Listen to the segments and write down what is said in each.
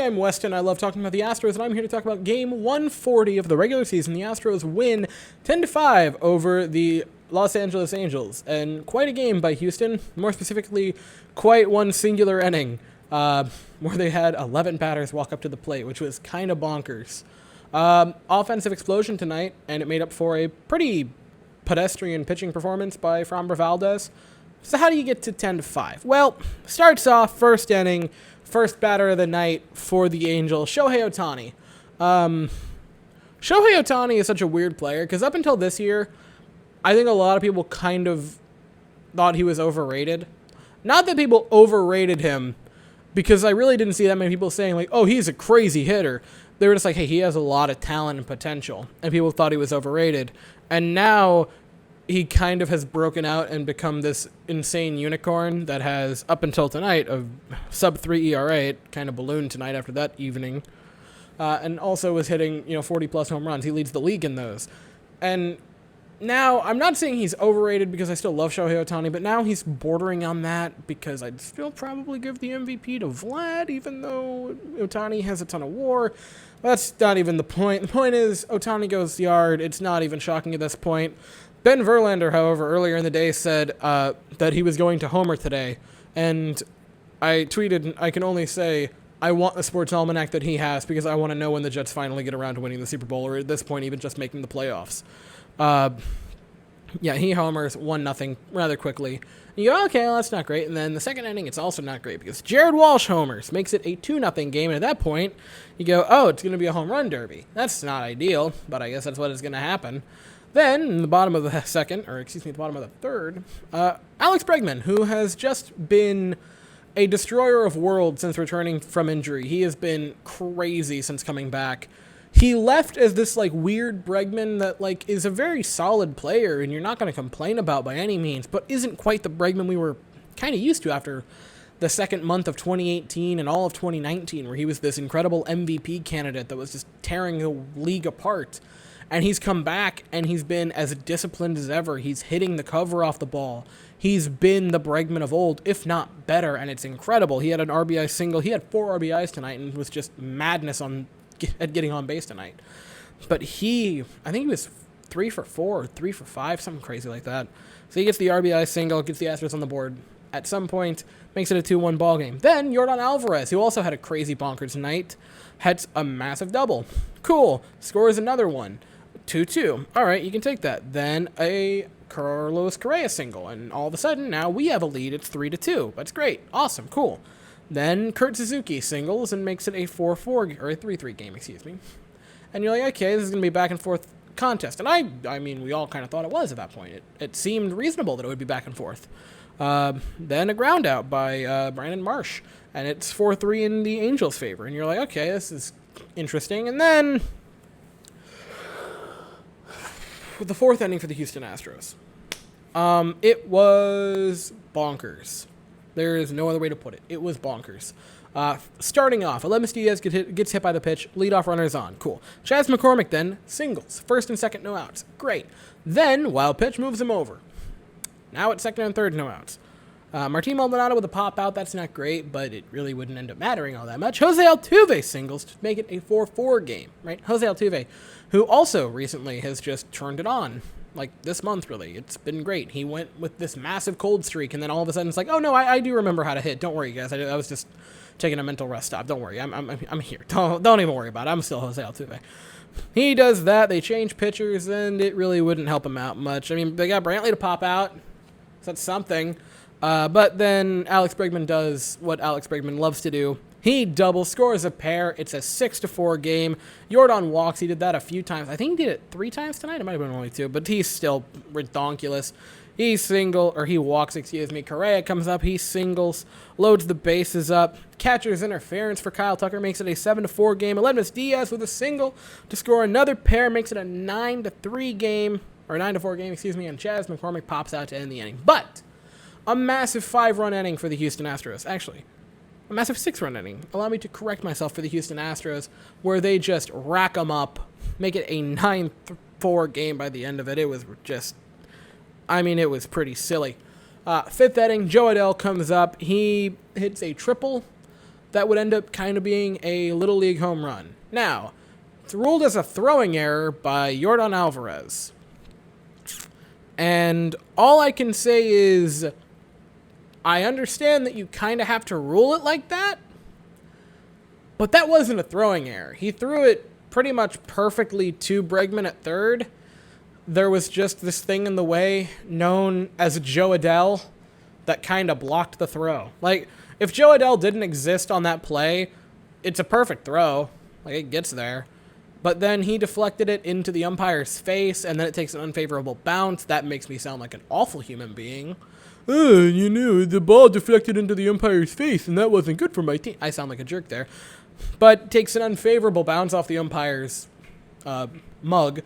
I'm Weston. I love talking about the Astros, and I'm here to talk about Game 140 of the regular season. The Astros win 10-5 over the Los Angeles Angels, and quite a game by Houston. More specifically, quite one singular inning where they had 11 batters walk up to the plate, which was kind of bonkers. Offensive explosion tonight, and it made up for a pretty pedestrian pitching performance by Framber Valdez. So how do you get to 10-5? Well, starts off first inning, first batter of the night for the Angels, Shohei Ohtani. Shohei Ohtani is such a weird player because up until this year, I think a lot of people kind of thought he was overrated. Not that people overrated him, because I really didn't see that many people saying, like, oh, he's a crazy hitter. They were just like, hey, he has a lot of talent and potential, and people thought he was overrated. And now he kind of has broken out and become this insane unicorn that has, up until tonight, a sub-3 ERA. It kind of ballooned tonight after that evening. And also was hitting, 40-plus home runs. He leads the league in those. And now, I'm not saying he's overrated because I still love Shohei Ohtani, but now he's bordering on that because I'd still probably give the MVP to Vlad, even though Ohtani has a ton of WAR. That's not even the point. The point is, Ohtani goes yard. It's not even shocking at this point. Ben Verlander, however, earlier in the day said that he was going to homer today, and I tweeted, I can only say, I want the sports almanac that he has because I want to know when the Jets finally get around to winning the Super Bowl, or at this point, even just making the playoffs. He homers 1-0 rather quickly. And you go, okay, well, that's not great. And then the second inning, it's also not great because Jared Walsh homers, makes it a 2-0 game. And at that point, you go, oh, it's going to be a home run derby. That's not ideal, but I guess that's what is going to happen. Then, in the bottom of the the bottom of the third, Alex Bregman, who has just been a destroyer of worlds since returning from injury. He has been crazy since coming back. He left as this, weird Bregman that, is a very solid player, and you're not going to complain about by any means, but isn't quite the Bregman we were kind of used to after the second month of 2018 and all of 2019, where he was this incredible MVP candidate that was just tearing the league apart. And he's come back, and he's been as disciplined as ever. He's hitting the cover off the ball. He's been the Bregman of old, if not better, and it's incredible. He had an RBI single. He had 4 RBIs tonight, and it was just madness at getting on base tonight. But I think he was 3 for 4, 3 for 5, something crazy like that. So he gets the RBI single, gets the Astros on the board. At some point, makes it a 2-1 ball game. Then Yordan Alvarez, who also had a crazy bonkers night, hits a massive double. Cool. Scores another one. 2-2. All right, you can take that. Then a Carlos Correa single, and all of a sudden, now we have a lead. It's 3-2. That's great. Awesome. Cool. Then Kurt Suzuki singles and makes it a 4-4, or a 3-3 game, And you're like, okay, this is going to be a back-and-forth contest. And I mean, we all kind of thought it was at that point. It seemed reasonable that it would be back and forth. Then a ground out by Brandon Marsh, and it's 4-3 in the Angels' favor. And you're like, okay, this is interesting. And then the fourth inning for the Houston Astros. It was bonkers. There is no other way to put it. It was bonkers. Starting off, Aledmys Diaz gets hit by the pitch. Leadoff runner's on. Cool. Chas McCormick then singles. First and second, no outs. Great. Then, wild pitch moves him over. Now it's second and third, no outs. Martin Maldonado with a pop out. That's not great, but it really wouldn't end up mattering all that much. Jose Altuve singles to make it a 4-4 game, right? Jose Altuve, who also recently has just turned it on. This month, really. It's been great. He went with this massive cold streak, and then all of a sudden it's like, oh, no, I do remember how to hit. Don't worry, guys. I was just taking a mental rest stop. Don't worry. I'm here. Don't even worry about it. I'm still Jose Altuve. He does that. They change pitchers, and it really wouldn't help him out much. I mean, they got Brantley to pop out. So that's something. But then Alex Bregman does what Alex Bregman loves to do. He double scores a pair. It's a 6-4 game. Yordan walks. He did that a few times. I think he did it 3 times tonight. It might have been only 2, but he's still redonkulous. He walks, Correa comes up. He singles, loads the bases up. Catcher's interference for Kyle Tucker makes it a 7-4 game. Aledmys Diaz with a single to score another pair makes it a 9-3 game, or 9-4 game, and Chas McCormick pops out to end the inning. But a massive 5-run inning for the Houston Astros. Actually, a massive 6-run inning. Allow me to correct myself for the Houston Astros, where they just rack them up, make it a 9-4 game by the end of it. It was just, it was pretty silly. Fifth inning, Joe Adell comes up. He hits a triple that would end up kind of being a Little League home run. Now, it's ruled as a throwing error by Yordan Alvarez. And all I can say is, I understand that you kind of have to rule it like that, but that wasn't a throwing error. He threw it pretty much perfectly to Bregman at third. There was just this thing in the way known as Joe Adell that kind of blocked the throw. Like, if Joe Adell didn't exist on that play, it's a perfect throw. Like, it gets there. But then he deflected it into the umpire's face, and then it takes an unfavorable bounce. That makes me sound like an awful human being. The ball deflected into the umpire's face, and that wasn't good for my team. I sound like a jerk there. But takes an unfavorable bounce off the umpire's mug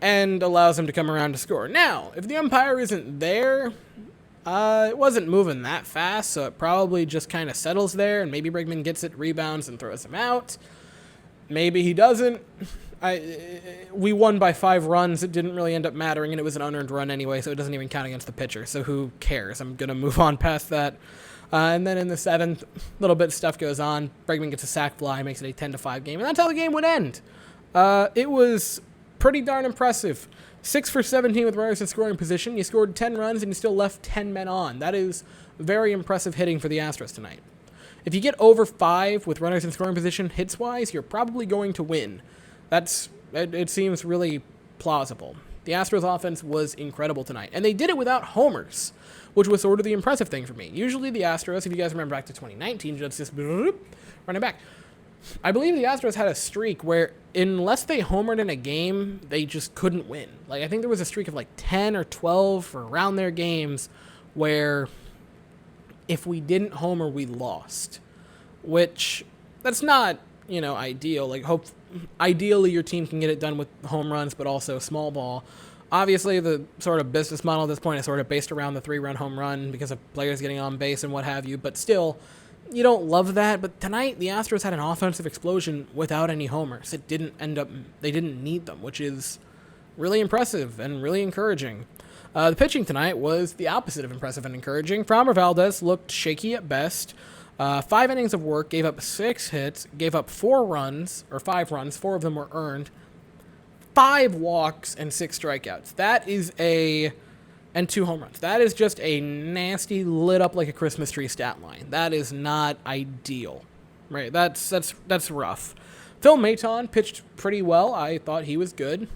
and allows him to come around to score. Now, if the umpire isn't there, it wasn't moving that fast, so it probably just kind of settles there, and maybe Bregman gets it, rebounds, and throws him out. Maybe he doesn't. We won by 5 runs. It didn't really end up mattering, and it was an unearned run anyway, so it doesn't even count against the pitcher. So who cares? I'm going to move on past that. And then in the 7th, a little bit of stuff goes on. Bregman gets a sac fly, makes it a 10-5 game, and that's how the game would end. It was pretty darn impressive. 6 for 17 with runners in scoring position. You scored 10 runs, and you still left 10 men on. That is very impressive hitting for the Astros tonight. If you get over 5 with runners in scoring position hits-wise, you're probably going to win. It seems really plausible. The Astros offense was incredible tonight, and they did it without homers, which was sort of the impressive thing for me. Usually the Astros, if you guys remember back to 2019, just running back. I believe the Astros had a streak where unless they homered in a game, they just couldn't win. Like, I think there was a streak of like 10 or 12 or around their games where if we didn't homer, we lost, which that's not, ideal. Like, ideally your team can get it done with home runs, but also small ball. Obviously, the sort of business model at this point is sort of based around the 3-run home run because of players getting on base and what have you, but still, you don't love that. But tonight, the Astros had an offensive explosion without any homers. They didn't need them, which is really impressive and really encouraging. The pitching tonight was the opposite of impressive and encouraging. Framber Valdez looked shaky at best. 5 innings of work, gave up 6 hits, gave up 5 runs, 4 of them were earned, 5 walks, and 6 strikeouts. And 2 home runs. That is just a nasty, lit up like a Christmas tree stat line. That is not ideal, right? That's rough. Phil Maton pitched pretty well. I thought he was good.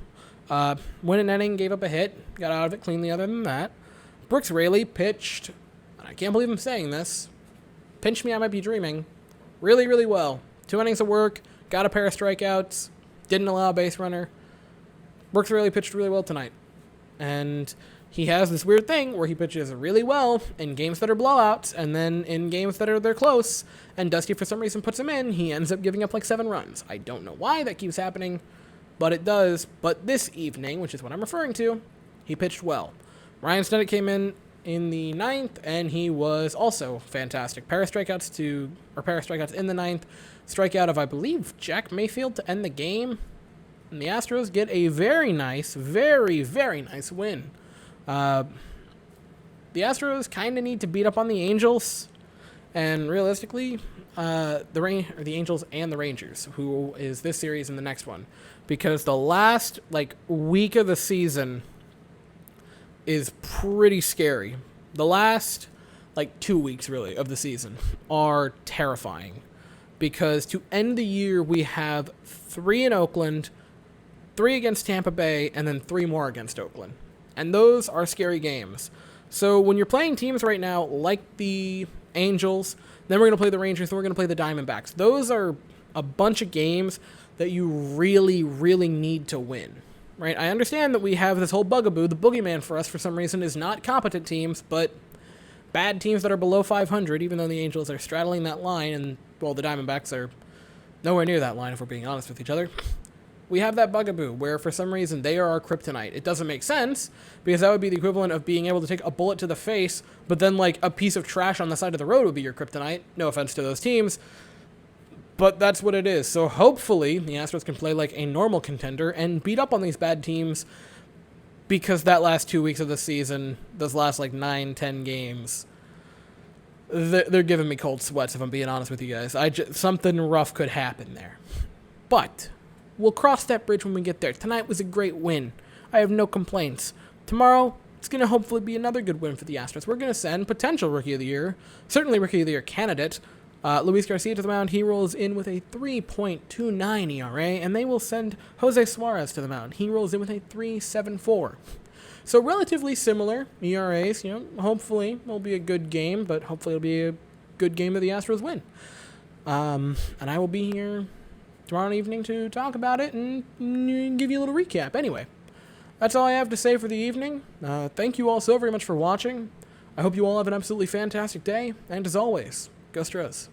Win an inning, gave up a hit, got out of it cleanly other than that. Brooks Raley pitched, and I can't believe I'm saying this, pinch me, I might be dreaming, really, really well. 2 innings of work, got a pair of strikeouts, didn't allow a base runner. Brooks Raley pitched really well tonight. And he has this weird thing where he pitches really well in games that are blowouts, and then in games that they're close, and Dusty for some reason puts him in, he ends up giving up like 7 runs. I don't know why that keeps happening, but it does. But this evening, which is what I'm referring to, he pitched well. Ryan Snedek came in the 9th, and he was also fantastic. Pair of strikeouts in the 9th. Strikeout of, I believe, Jack Mayfield to end the game. And the Astros get a very nice, very, very nice win. The Astros kind of need to beat up on the Angels. And realistically, the Angels and the Rangers, who is this series and the next one. Because the last, week of the season is pretty scary. The last, 2 weeks, really, of the season are terrifying. Because to end the year, we have 3 in Oakland, 3 against Tampa Bay, and then 3 more against Oakland. And those are scary games. So when you're playing teams right now, like the Angels, then we're going to play the Rangers, then we're going to play the Diamondbacks. Those are a bunch of games that you really, really need to win. Right? I understand that we have this whole bugaboo. The boogeyman for us, for some reason, is not competent teams, but bad teams that are below 500, even though the Angels are straddling that line, and, well, the Diamondbacks are nowhere near that line, if we're being honest with each other. We have that bugaboo where, for some reason, they are our kryptonite. It doesn't make sense, because that would be the equivalent of being able to take a bullet to the face, but then, a piece of trash on the side of the road would be your kryptonite. No offense to those teams. But that's what it is. So hopefully the Astros can play like a normal contender and beat up on these bad teams, because that last 2 weeks of the season, those last 9-10 games, they're giving me cold sweats if I'm being honest with you guys. Something rough could happen there. But we'll cross that bridge when we get there. Tonight was a great win. I have no complaints. Tomorrow, it's going to hopefully be another good win for the Astros. We're going to send potential Rookie of the Year, certainly Rookie of the Year candidate, Luis Garcia to the mound. He rolls in with a 3.29 ERA, and they will send Jose Suarez to the mound. He rolls in with a 3.74. So relatively similar ERAs. Hopefully it'll be a good game, but hopefully it'll be a good game of the Astros win. And I will be here tomorrow evening to talk about it and give you a little recap. Anyway, that's all I have to say for the evening. Thank you all so very much for watching. I hope you all have an absolutely fantastic day. And as always, go Astros.